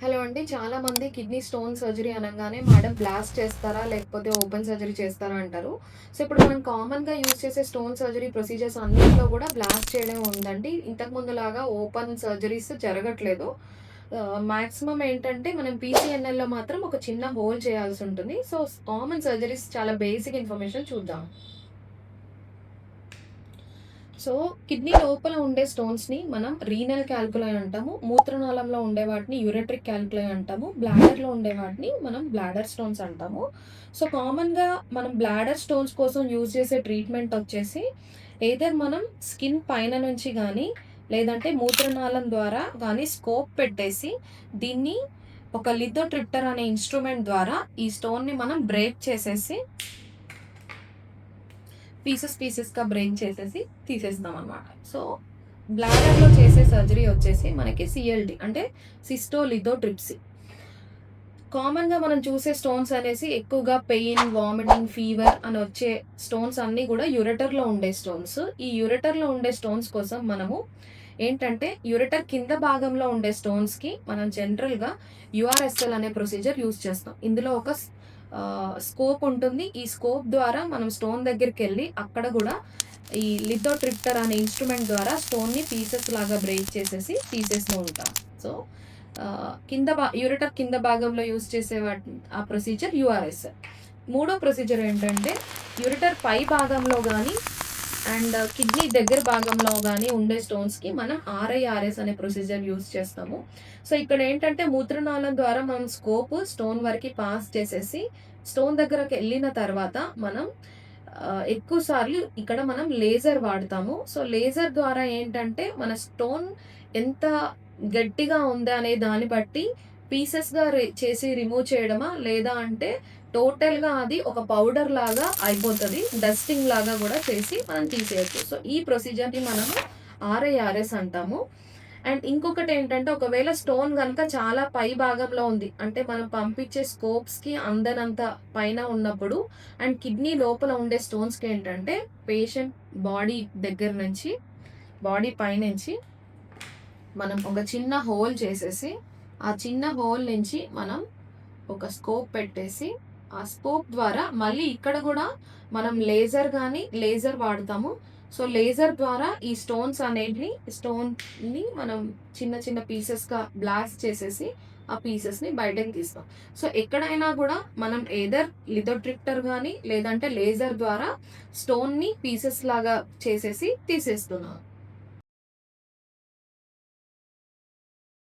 Hello అండి. చాలామంది kidney stone surgery అనంగానే మేడం బ్లాస్ట్ చేస్తారా? లేకపోతే ఓపెన్ సర్జరీ చేస్తారా అంటారు. సో, ఇప్పుడు మనం కామన్‌గా యూజ్ చేసే స్టోన్ సర్జరీ ప్రొసీజర్స్ అన్నిట్లో కూడా బ్లాస్ట్ చేయడమే ఉందండి. ఇంతకుముందులాగా ఓపెన్ సర్జరీస్ జరగట్లేదు. మాక్సిమం ఏంటంటే మనం పీసీఎన్ఎల్‌లో మాత్రం ఒక చిన్న హోల్ చేయాల్సుంటుంది. సో, కామన్ సర్జరీస్ చాలా బేసిక్ ఇన్ఫర్మేషన్ చూద్దాం. సో, కిడ్నీ లోపల ఉండే స్టోన్స్‌ని మనం రీనల్ కాల్కులై అంటాము. మూత్రనాళంలో ఉండే వాటిని యూరెట్రిక్ కాల్కులై అంటాము. బ్లాడర్‌లో ఉండే వాటిని మనం బ్లాడర్ స్టోన్స్ అంటాము. సో, కామన్‌గా మనం బ్లాడర్ స్టోన్స్ కోసం యూజ్ చేసే ట్రీట్మెంట్ వచ్చేసి ఎయిదర్ మనం స్కిన్ పైన నుంచి గానీ, లేదంటే మూత్రనాళం ద్వారా గానీ స్కోప్ పెట్టేసి దీన్ని ఒక లిథోట్రిప్టర్ అనే ఇన్‌స్ట్రుమెంట్ ద్వారా ఈ స్టోన్‌ని మనం బ్రేక్ చేసేసి పీసెస్‌గా బ్రేక్ చేసేసి తీసేస్తామనమాట. సో, బ్లాడర్‌లో చేసే సర్జరీ వచ్చేసి మనకి సీఎల్‌టి అంటే సిస్టోలిథోట్రిప్సీ. కామన్‌గా మనం చూసే స్టోన్స్ అనేసి ఎక్కువగా పెయిన్, వామిటింగ్, ఫీవర్ అని వచ్చే స్టోన్స్ అన్నీ గూడా యురెటర్‌లో ఉండే స్టోన్స్. ఈ యురెటర్‌లో ఉండే స్టోన్స్ కోసం మనము ఏంటంటే, యురెటర్ కింద భాగంలో ఉండే స్టోన్స్‌కి మనం జనరల్‌గా యూఆర్ఎస్ఎల్ అనే ప్రొసీజర్ యూజ్ చేస్తాం. ఇందులో ఒక స్కోప్ ఉంటుంది. ఈ స్కోప్ ద్వారా మనం స్టోన్ దగ్గరికెళ్ళి అక్కడ గూడా ఈ లిథోట్రిప్టర్ అనే ఇన్‌స్ట్రుమెంట్ ద్వారా స్టోన్‌ని పీసెస్ లాగా బ్రేక్ చేసేసి తీసేస్తూ ఉంటాం. సో, యురెటర్ కింద భాగంలో యూజ్ చేసే ఆ ప్రొసీజర్ యూఆర్ఎస్ఎల్. మూడో ప్రొసీజర్ ఏంటంటే, యురెటర్ పై భాగంలో గానీ అండ్ కిడ్నీ దగ్గర భాగంలో గానీ ఉండే స్టోన్స్‌కి మనం ఆర్ఐఆర్ఎస్ అనే ప్రొసీజర్ యూజ్ చేస్తాము. సో, ఇక్కడేంటంటే మూత్రనాళం ద్వారా మనం స్కోప్ స్టోన్ వరకి పాస్ చేసేసి, స్టోన్ దగ్గరకెళ్ళిన తర్వాత మనం ఎక్కువ సార్లు ఇక్కడ మనం లేజర్ వాడతాము. సో, లేజర్ ద్వారా ఏంటంటే మన స్టోన్ ఎంత గట్టిగా ఉందా అనే దాన్ని బట్టి పీసెస్‌గా చేసి రిమూవ్ చేయడమా? లేదా అంటే టోటల్‌గా అది ఒక పౌడర్ లాగా అయిపోతది. డస్టింగ్ లాగా గూడా చేసి మనం తీసేయొచ్చు. సో, ఈ ప్రొసీజర్‌ని మనము ఆర్ఐఆర్ఎస్ అంటాము. అండ్ ఇంకొకటేంటంటే ఒకవేళ స్టోన్ గనక చాలా పై భాగంలో ఉంది. అంటే మనం పంపించే స్కోప్స్‌కి అందనంత పైన ఉన్నప్పుడు అండ్ కిడ్నీ లోపల ఉండే స్టోన్స్‌కేంటంటే పేషెంట్ బాడీ దగ్గర నుంచి, బాడీ పైనుంచి మనం ఒక చిన్న హోల్ చేసేసి, ఆ చిన్న హోల్ నుంచి మనం ఒక స్కోప్ పెట్టేసి, ఆ స్కోప్ ద్వారా మళ్ళీ ఇక్కడ గూడా మనం లేజర్ వాడతాము. సో, లేజర్ ద్వారా ఈ స్టోన్‌ని మనం చిన్న చిన్న పీసెస్‌గా బ్లాస్ట్ చేసేసి, ఆ పీసెస్‌ని బయటకి తీస్తాం. సో, ఎక్కడైనా గూడా మనం ఎయిదర్ లిథోట్రిప్టర్ గానీ, లేదంటే లేజర్ ద్వారా స్టోన్‌ని పీసెస్ లాగా చేసేసి తీసేస్తున్నాం.